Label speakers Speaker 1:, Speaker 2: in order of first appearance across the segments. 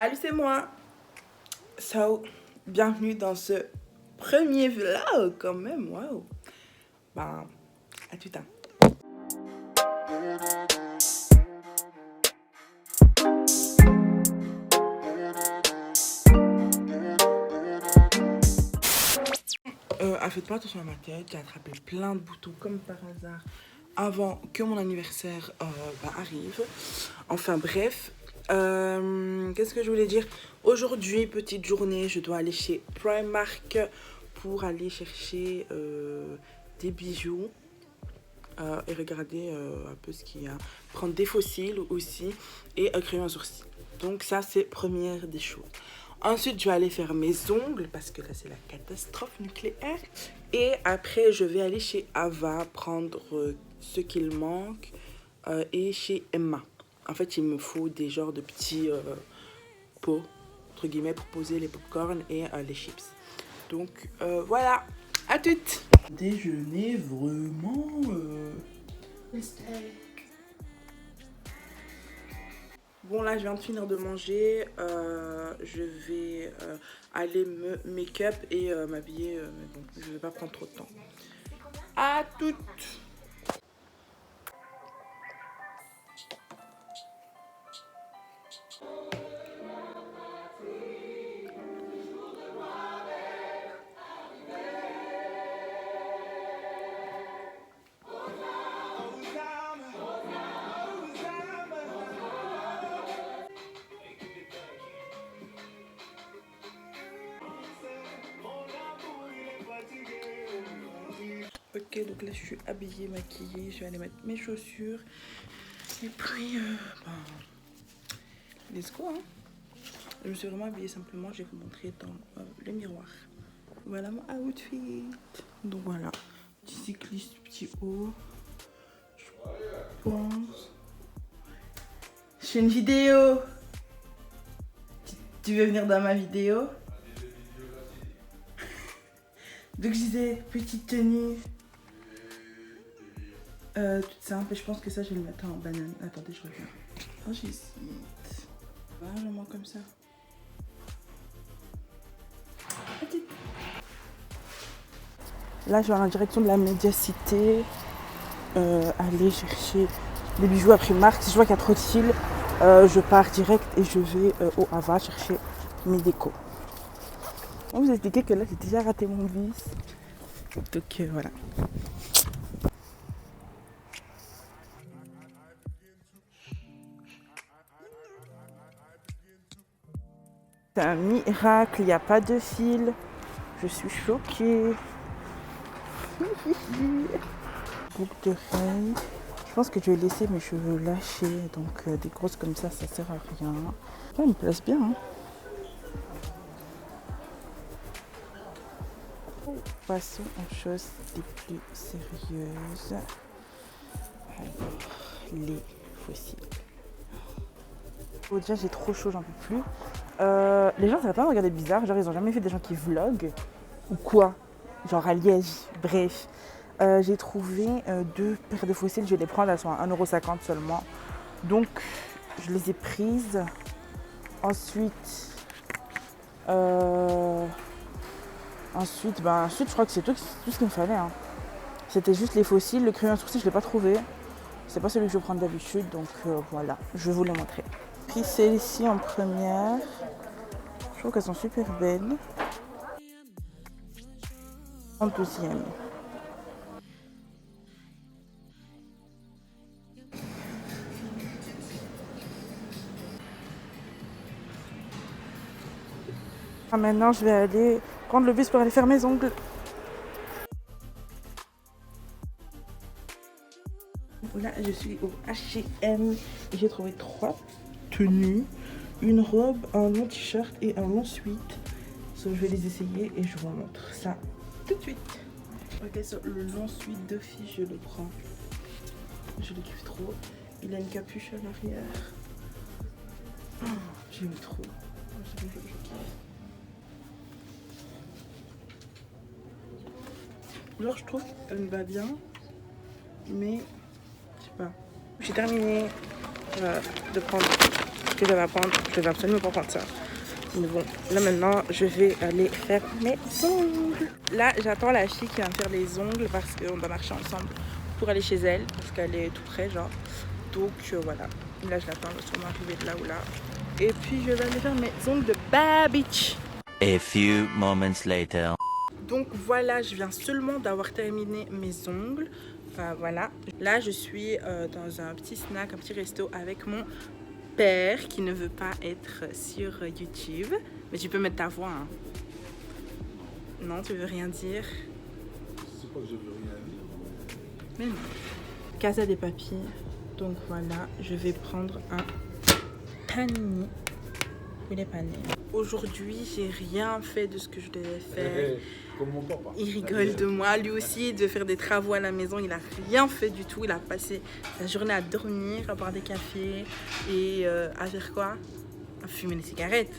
Speaker 1: Salut, c'est moi. So, bienvenue dans ce premier vlog quand même, waouh. Ben, à tout à l'heure. Faites pas attention à ma tête, j'ai attrapé plein de boutons comme par hasard avant que mon anniversaire arrive. Enfin bref, qu'est-ce que je voulais dire? Aujourd'hui, petite journée, je dois aller chez Primark pour aller chercher des bijoux et regarder un peu ce qu'il y a. Prendre des fossiles aussi et un crayon à sourcils. Donc ça, c'est première des choses. Ensuite, je vais aller faire mes ongles parce que là, c'est la catastrophe nucléaire. Et après, je vais aller chez Ava prendre ce qu'il manque et chez Emma. En fait, il me faut des genres de petits pots, entre guillemets, pour poser les popcorn et les chips. Donc, voilà. À toutes. Déjeuner vraiment... Bon, là, je viens de finir de manger. Je vais aller me make-up et m'habiller. Mais bon, je vais pas prendre trop de temps. À toutes! Ok, donc là je suis habillée, maquillée, je vais aller mettre mes chaussures. Et puis, let's go, hein. Je me suis vraiment habillée simplement, je vais vous montrer dans le miroir. Voilà mon outfit. Donc voilà, petit cycliste, petit haut. Je pense. Je fais une vidéo. Tu veux venir dans ma vidéo? Donc je disais, petite tenue. Toute simple, et je pense que ça je vais le mettre en banane. Attendez, je reviens. Oh, j'hésite. Vraiment comme ça. Là, je vais en direction de la Médiacité. Aller chercher des bijoux à Primark. Si je vois qu'il y a trop de fils, je pars direct et je vais au Ava chercher mes décos. On vous expliquer que là, j'ai déjà raté mon bus. Donc voilà. C'est un miracle, il n'y a pas de fil. Je suis choquée. Boucle d'oreille. Je pense que je vais laisser mes cheveux lâchés. Donc des grosses comme ça sert à rien. Ça me place bien. Hein. Passons aux choses les plus sérieuses. Alors, les fossiles. Oh, déjà j'ai trop chaud, j'en peux plus. Les gens ça va pas me regarder bizarre, genre ils ont jamais fait des gens qui vloguent ou quoi, genre à Liège, bref. J'ai trouvé 2 paires de fossiles, je vais les prendre, elles sont à 1,50 € seulement. Donc je les ai prises. Ensuite, je crois que c'est tout ce qu'il me fallait. Hein. C'était juste les fossiles, le crayon à sourcils je l'ai pas trouvé. C'est pas celui que je prends d'habitude, donc voilà, je vais vous les montrer. J'ai pris celle-ci en première. Je trouve qu'elles sont super belles. En deuxième. Maintenant, je vais aller prendre le bus pour aller faire mes ongles. Là, je suis au H&M et j'ai trouvé 3 tenues. Une robe, un long t-shirt et un long sweat. So, je vais les essayer et je vous montre ça tout de suite. Ok, so, le long sweat d'office, je le prends. Je le kiffe trop. Il a une capuche à l'arrière. Oh, j'aime trop. Je kiffe. Genre, je trouve qu'elle me va bien. Mais, je sais pas. J'ai terminé de prendre que je vais apprendre. Je vais absolument pas prendre ça. Mais bon, là maintenant, je vais aller faire mes ongles. Là, j'attends la fille qui va me faire les ongles parce qu'on doit marcher ensemble pour aller chez elle. Parce qu'elle est tout près, genre. Donc voilà. Là, je l'attends, elle va sûrement arriver de là ou là. Et puis, je vais aller faire mes ongles de bad bitch.
Speaker 2: A few moments later.
Speaker 1: Donc voilà, je viens seulement d'avoir terminé mes ongles. Voilà. Là, je suis dans un petit snack, un petit resto avec mon père qui ne veut pas être sur YouTube. Mais tu peux mettre ta voix. Hein. Non, tu veux rien dire.
Speaker 3: C'est pas que je veux rien dire.
Speaker 1: Mais non. Casa des papiers. Donc voilà, je vais prendre un panini. Il est pané. Aujourd'hui, j'ai rien fait de ce que je devais faire.
Speaker 3: Comme mon papa.
Speaker 1: Il rigole de moi. Lui aussi, il devait faire des travaux à la maison. Il a rien fait du tout. Il a passé la journée à dormir, à boire des cafés et à faire quoi? À fumer des cigarettes.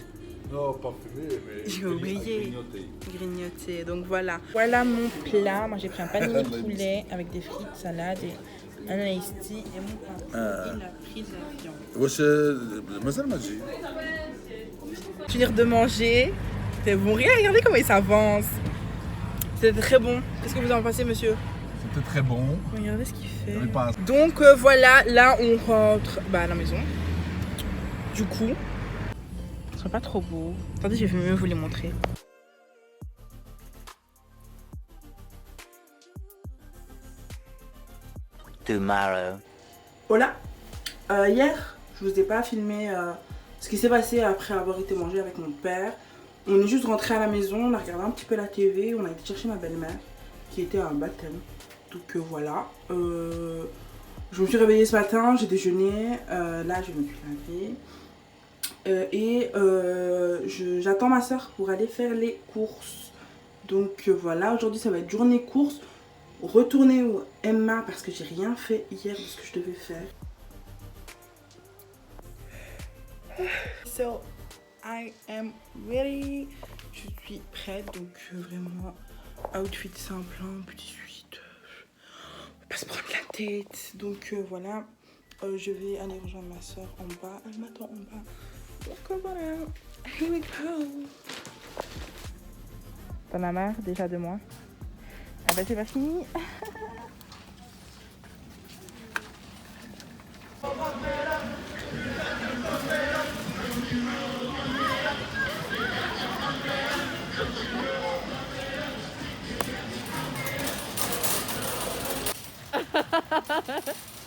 Speaker 3: Non, pas fumé, mais
Speaker 1: J'ai oublié.
Speaker 3: grignoter.
Speaker 1: Grignoter. Donc voilà. Voilà mon plat. Moi, j'ai pris un panini de poulet avec des frites, salade et un iced tea. Et mon papa, il a pris de la viande.
Speaker 3: واش مازال ما تجي
Speaker 1: Finir de manger. C'est bon. Regardez comment il s'avance. C'était très bon. Qu'est-ce que vous en pensez, monsieur?
Speaker 3: C'était très bon.
Speaker 1: Regardez ce qu'il fait.
Speaker 3: Mais pas-
Speaker 1: Donc voilà, là on rentre à la maison. Du coup, ce sera pas trop beau. Attendez, je vais mieux vous les montrer.
Speaker 2: Tomorrow.
Speaker 1: Voilà. Hier, je vous ai pas filmé ce qui s'est passé après avoir été manger avec mon père. On est juste rentré à la maison, on a regardé un petit peu la TV, on a été chercher ma belle-mère qui était à un baptême. Donc voilà. Je me suis réveillée ce matin, j'ai déjeuné, là je me suis lavée. J'attends ma soeur pour aller faire les courses. Donc voilà, aujourd'hui ça va être journée course. Retourner au Emma parce que j'ai rien fait hier de ce que je devais faire. So, I am ready. Je suis prête, donc vraiment outfit simple, petit suite. On va pas se prendre la tête. Donc voilà, je vais aller rejoindre ma soeur en bas. Elle m'attend en bas. Donc voilà, here we go. T'en as marre déjà de moi? Ah bah c'est pas fini.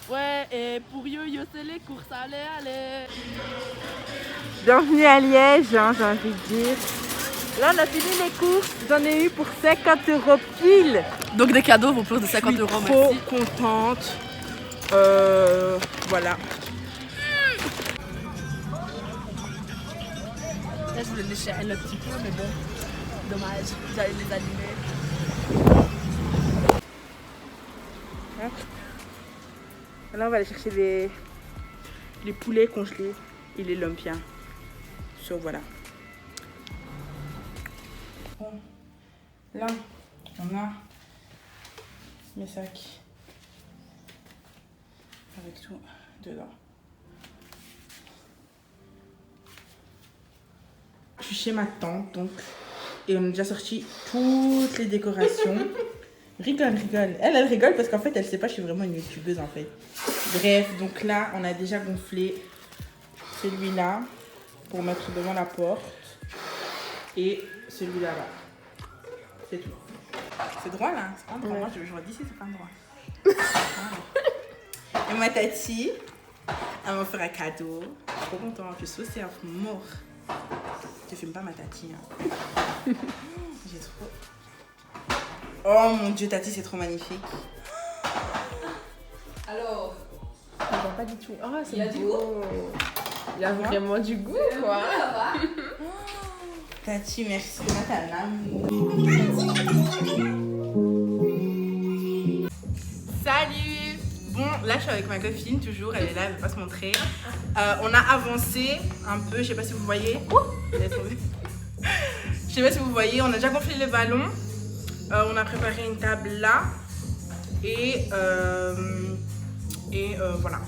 Speaker 4: Ouais, et pour yo c'est les courses, allez.
Speaker 1: Bienvenue à Liège, hein, j'ai envie de dire. Là, on a fini les courses. J'en ai eu pour 50 € pile.
Speaker 4: Donc des cadeaux vont plus de 50 €,
Speaker 1: Je suis
Speaker 4: merci.
Speaker 1: trop contente. Voilà.
Speaker 4: Là, je voulais lécher elle un petit peu, mais bon, dommage, j'allais les allumer.
Speaker 1: Hop. Là, on va aller chercher les poulets congelés et les lumpiens. So, voilà. Bon. Là, on a mes sacs avec tout dedans. Je suis chez ma tante, donc, et on a déjà sorti toutes les décorations. Rigole. Elle rigole parce qu'en fait, elle sait pas, je suis vraiment une youtubeuse en fait. Bref, donc là, on a déjà gonflé celui-là pour mettre devant la porte et celui-là là. C'est tout. C'est droit là, c'est pas droit.
Speaker 4: Ouais.
Speaker 1: Moi, je vois d'ici, c'est pas droit. Voilà. Et ma tati, elle m'a fait un cadeau. Trop content, je suis aussi mort. Tu filmes pas ma tati. Hein. J'ai trop. Oh mon dieu, tati, c'est trop magnifique.
Speaker 5: Alors,
Speaker 4: Je vois pas du tout. Oh, c'est
Speaker 5: il y a du
Speaker 4: beau.
Speaker 5: goût.
Speaker 4: Il y a vraiment du goût, quoi.
Speaker 5: Ça va.
Speaker 1: Tati, merci. Moi, t'as un amour. Salut. Bon, là, je suis avec ma copine, toujours. Elle est là, elle veut pas se montrer. On a avancé un peu, je sais pas si vous voyez. Laisse tomber. Je sais pas si vous voyez, on a déjà gonflé le ballon. On a préparé une table là. Et voilà.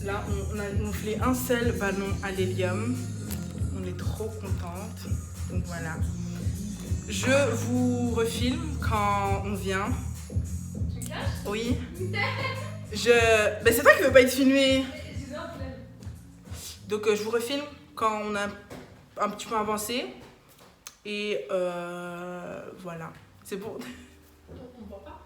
Speaker 1: Là, on a gonflé un seul ballon à l'hélium. On est trop contente. Donc voilà. Je vous refilme quand on vient.
Speaker 4: Tu me caches?
Speaker 1: Oui. Ben, c'est toi qui veux pas être filmé. Donc je vous refilme quand on a un petit peu avancé. Et voilà. C'est bon.
Speaker 4: On ne voit pas.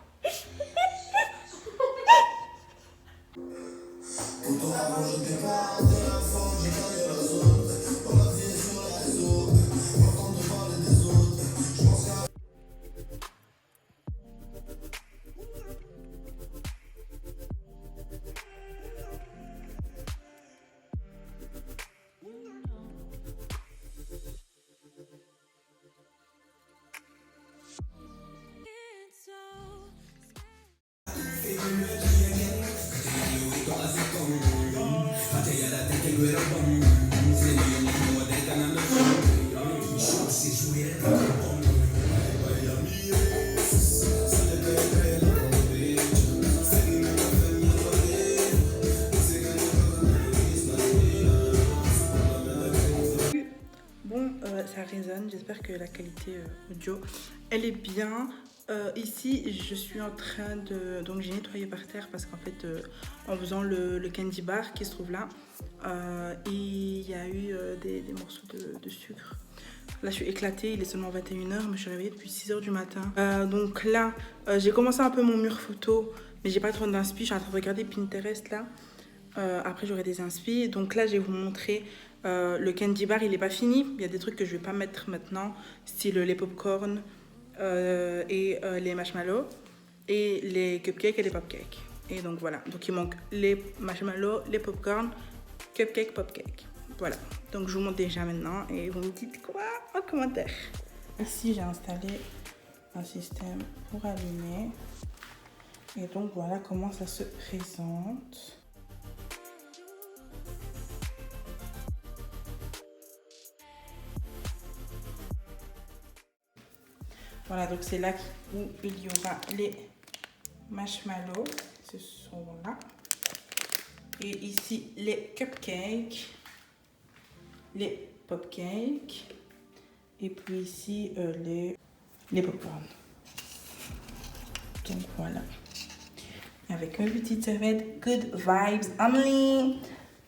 Speaker 1: Bon, ça résonne. J'espère que la qualité audio, elle est bien. Ici, je suis en train de... Donc, j'ai nettoyé par terre parce qu'en fait, en faisant le candy bar qui se trouve là, il y a eu des morceaux de sucre. Là, je suis éclatée. Il est seulement 21h, mais je suis réveillée depuis 6h du matin. Donc là, j'ai commencé un peu mon mur photo, mais j'ai pas trop d'inspi. Je suis en train de regarder Pinterest là. Après, j'aurai des inspi. Donc là, je vais vous montrer... le candy bar il est pas fini, il y a des trucs que je vais pas mettre maintenant, style les popcorn et les marshmallows et les cupcakes et les popcakes. Et donc voilà, donc il manque les marshmallows, les popcorn, cupcakes, popcakes. Voilà, donc je vous montre déjà maintenant et vous me dites quoi en commentaire. Ici j'ai installé un système pour allumer et donc voilà comment ça se présente. Voilà, donc c'est là où il y aura les marshmallows. Ce sont là. Et ici, les cupcakes, les popcakes. Et puis ici, les popcorn. Donc voilà. Avec une petite serviette. Good vibes only.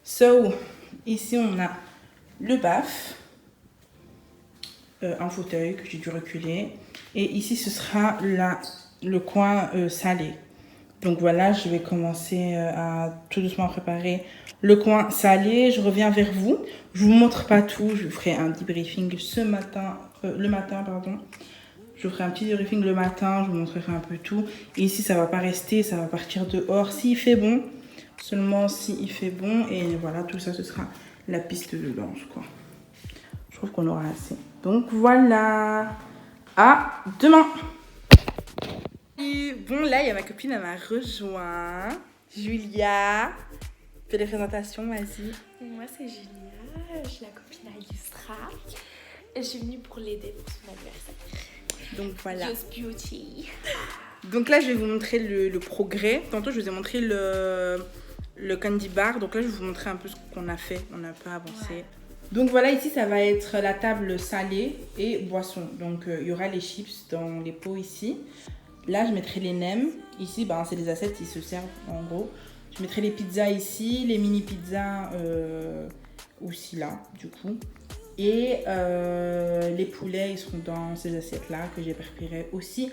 Speaker 1: So, ici, on a le baf. Un fauteuil que j'ai dû reculer. Et ici, ce sera le coin salé. Donc voilà, je vais commencer à tout doucement préparer le coin salé. Je reviens vers vous. Je vous montre pas tout. Je ferai un debriefing le matin, pardon. Je ferai un petit debriefing le matin. Je vous montrerai un peu tout. Et ici, ça va pas rester. Ça va partir dehors s'il fait bon. Seulement s'il fait bon. Et voilà, tout ça, ce sera la piste de danse, quoi. Je trouve qu'on aura assez. Donc voilà. À demain. Et bon, là, il y a ma copine, elle m'a rejoint. Julia. Fais les présentations, vas-y.
Speaker 5: Moi, c'est Julia, je suis la copine à Yusra. Je suis venue pour l'aider pour son anniversaire.
Speaker 1: Donc voilà.
Speaker 5: Just Beauty.
Speaker 1: Donc là, je vais vous montrer le progrès. Tantôt, je vous ai montré le candy bar. Donc là, je vais vous montrer un peu ce qu'on a fait. On a un peu avancé. Ouais. Donc voilà, ici, ça va être la table salée et boisson. Donc, il y aura les chips dans les pots ici. Là, je mettrai les nems. Ici, ben, c'est des assiettes qui se servent, en gros. Je mettrai les pizzas ici, les mini pizzas aussi là, du coup. Et les poulets, ils seront dans ces assiettes-là que j'ai préparées aussi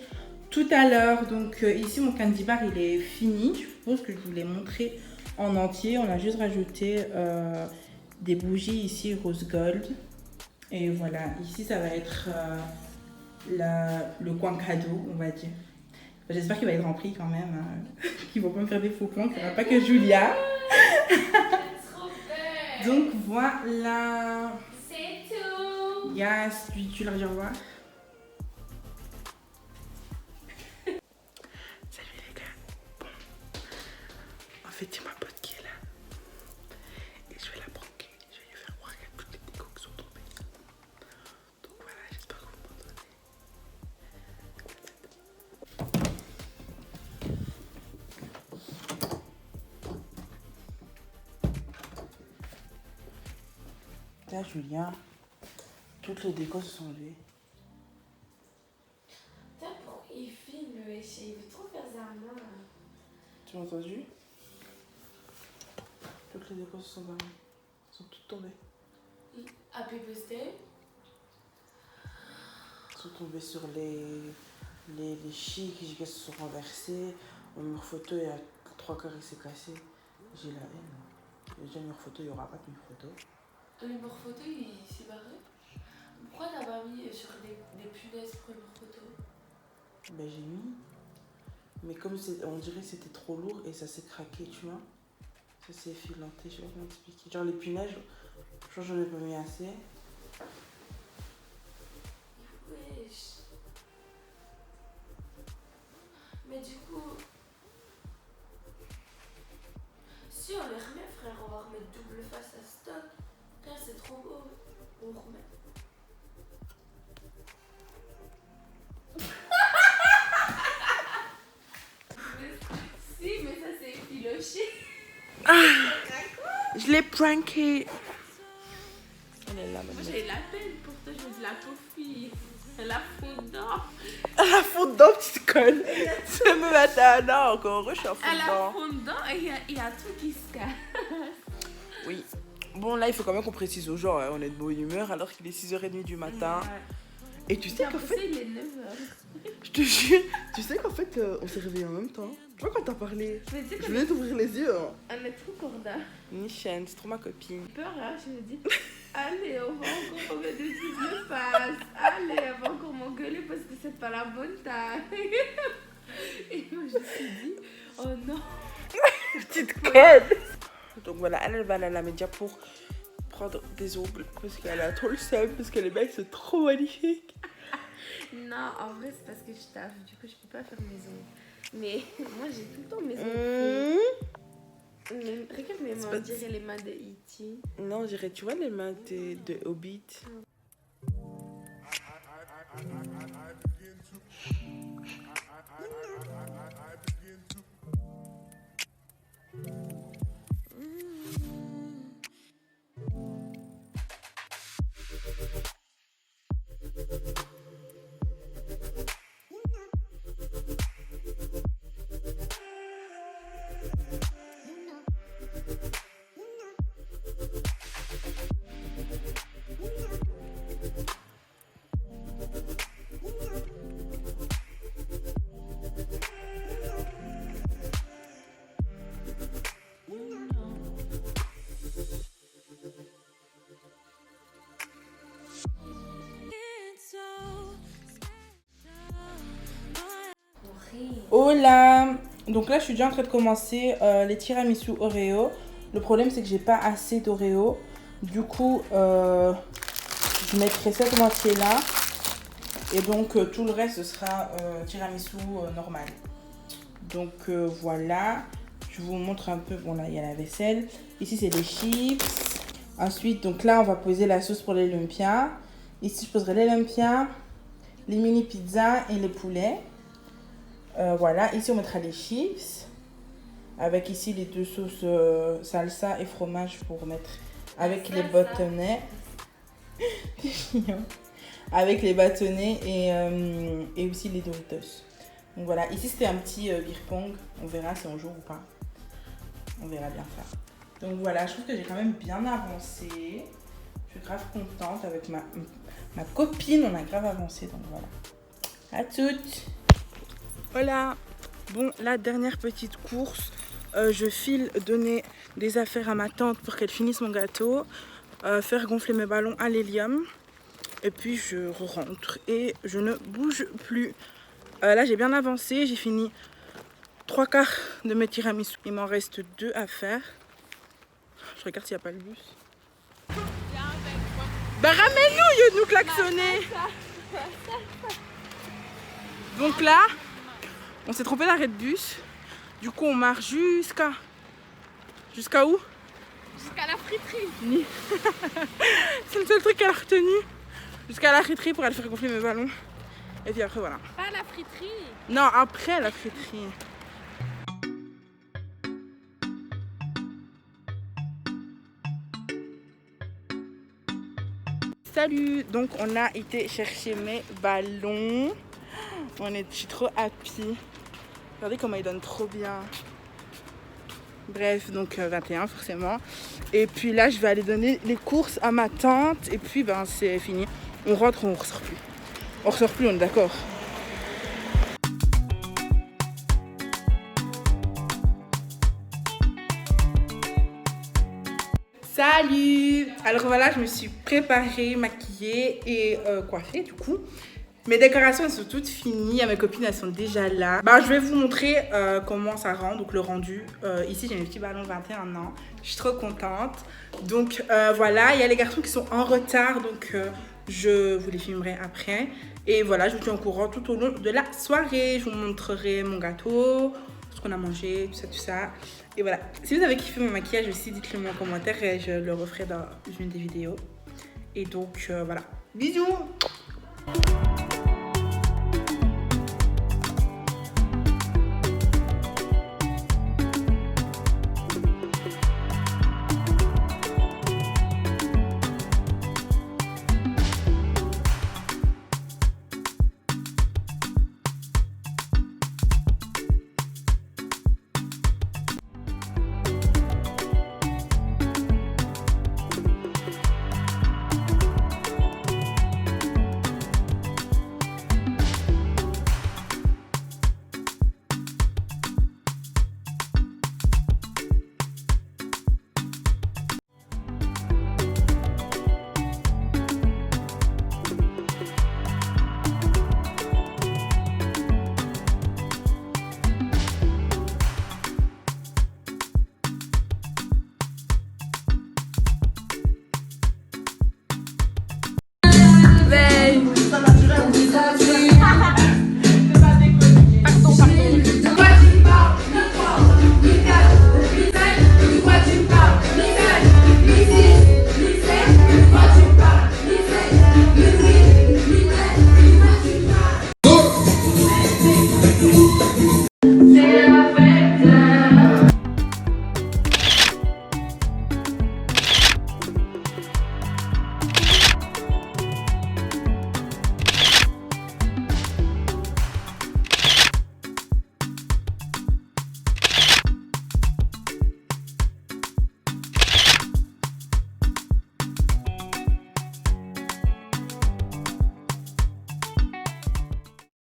Speaker 1: tout à l'heure. Donc ici, mon candy bar, il est fini. Je suppose que je vous l'ai montré en entier. On a juste rajouté des bougies ici, rose gold. Et voilà, ici, ça va être le coin cadeau, on va dire. J'espère qu'il va être rempli quand même. Hein. Qu'ils vont pas me faire des faux plans, qu'il n'y aura pas que Julia. Donc voilà.
Speaker 5: C'est tout.
Speaker 1: Yes, tu leur dis au revoir. Salut les gars. Bon. En fait, c'est ma pote qui est là. Et je vais la broquer. Je vais lui faire voir qu'il y a toutes les décos qui sont tombées. Donc voilà, j'espère que vous m'entendez. Putain, Julien, toutes les décos se sont levées.
Speaker 5: Putain, pourquoi il filme, wesh, il veut trop faire ça à moi.
Speaker 1: Tu m'as entendu? Toutes les décos se sont barrées. Elles sont toutes tombées.
Speaker 5: Happy birthday.
Speaker 1: Elles sont tombées sur les chics qui se sont renversés. Mon mur photo, il y a 3 quarts qui s'est cassé. J'ai la haine. Déjà, mur photo, il n'y aura pas de mur photo.
Speaker 5: Le mur photo, il s'est barré. Pourquoi t'as pas mis sur des punaises pour le mur photo?
Speaker 1: Ben, j'ai mis. Mais comme on dirait que c'était trop lourd et ça s'est craqué, tu vois. Ça s'est filanté, je sais pas comment expliquer. Genre les punaises, je pense que j'en ai pas mis assez.
Speaker 5: Wesh. Mais du coup, si on les remet, frère, on va remettre double face à stock. Frère, c'est trop beau. On remet. Si, mais ça c'est effiloché.
Speaker 1: Je l'ai pranké. Elle est là,
Speaker 5: Moi
Speaker 1: maintenant.
Speaker 5: j'ai la peine pour toi, je me dis la pauvre fille. Elle a fondant.
Speaker 1: Elle a fondant, petite conne. Ça me met à un an encore. Je suis en
Speaker 5: Elle a
Speaker 1: fondant.
Speaker 5: fondant et il y a tout qui se casse.
Speaker 1: Oui. Bon, là, il faut quand même qu'on précise aux gens, hein, on est de bonne humeur alors qu'il est 6h30 du matin. Et tu sais qu'en fait,
Speaker 5: il est 9h.
Speaker 1: je te jure, tu sais qu'en fait, on s'est réveillés en même temps. Tu vois quand t'as parlé,
Speaker 5: Mais tu sais
Speaker 1: je
Speaker 5: qu'on
Speaker 1: venais d'ouvrir les yeux. Hein.
Speaker 5: on est trop corda.
Speaker 1: Nichen, c'est trop ma copine.
Speaker 5: Peur, hein, je me dis, allez, on va encore remettre des doubles faces. Allez, on va encore m'engueuler parce que c'est pas la bonne taille. Et moi, je me suis dit, oh non.
Speaker 1: Petite conne. Donc voilà, elle va aller à la média pour prendre des ongles parce qu'elle a trop le seum, parce que les mecs sont trop magnifiques.
Speaker 5: Non, en vrai, c'est parce que je taffe. Du coup, je peux pas faire mes ongles. Mais moi, j'ai tout le temps mes ongles. Mais, regarde mes mains, on dirait les mains de E.T.
Speaker 1: Non, je dirais, tu vois les mains de Hobbit. Hola. Donc là je suis déjà en train de commencer les tiramisu Oreo. Le problème c'est que j'ai pas assez d'Oreo. Du coup je mettrai cette moitié là. Et donc tout le reste ce sera tiramisu normal. Donc voilà. Je vous montre un peu. Bon là il y a la vaisselle. Ici c'est les chips. Ensuite donc là on va poser la sauce pour les lumpias. Ici je poserai les lumpias, les mini pizzas et les poulets. Voilà, ici on mettra les chips avec ici les deux sauces salsa et fromage pour mettre avec les bâtonnets avec les bâtonnets et aussi les Doritos. Donc voilà, ici c'était un petit beer pong, on verra si on joue ou pas, on verra bien ça. Donc voilà, je trouve que j'ai quand même bien avancé, je suis grave contente avec ma copine, on a grave avancé, donc voilà. À toutes. Voilà, bon, la dernière petite course, je file donner des affaires à ma tante pour qu'elle finisse mon gâteau, faire gonfler mes ballons à l'hélium, et puis je rentre et je ne bouge plus. Là j'ai bien avancé, j'ai fini 3 quarts de mes tiramisu, il m'en reste 2 à faire. Je regarde s'il n'y a pas le bus. Bah ramène-nous au lieu de nous klaxonner. Donc là, on s'est trompé d'arrêt de bus. Du coup, on marche jusqu'à où?
Speaker 5: Jusqu'à la friterie.
Speaker 1: C'est le seul truc qu'elle a retenu. Jusqu'à la friterie pour aller faire gonfler mes ballons. Et puis après, voilà.
Speaker 5: Pas la friterie.
Speaker 1: Non, après la friterie. Salut! Donc on a été chercher mes ballons. Je suis trop happy. Regardez comment ils donnent trop bien. Bref, donc 21 forcément. Et puis là, je vais aller donner les courses à ma tante. Et puis ben c'est fini. On rentre, on ressort plus. On ressort plus, on est d'accord. Salut! Alors voilà, je me suis préparée, maquillée et coiffée du coup. Mes décorations elles sont toutes finies, mes copines elles sont déjà là. Bah, je vais vous montrer comment ça rend, donc le rendu. Ici j'ai mes petits ballons de 21 ans, je suis trop contente. Donc voilà, il y a les garçons qui sont en retard, donc je vous les filmerai après. Et voilà, je vous tiens au courant tout au long de la soirée. Je vous montrerai mon gâteau, ce qu'on a mangé, tout ça. Et voilà, si vous avez kiffé mon maquillage aussi, dites-le moi en commentaire et je le referai dans une des vidéos. Et donc voilà, bisous!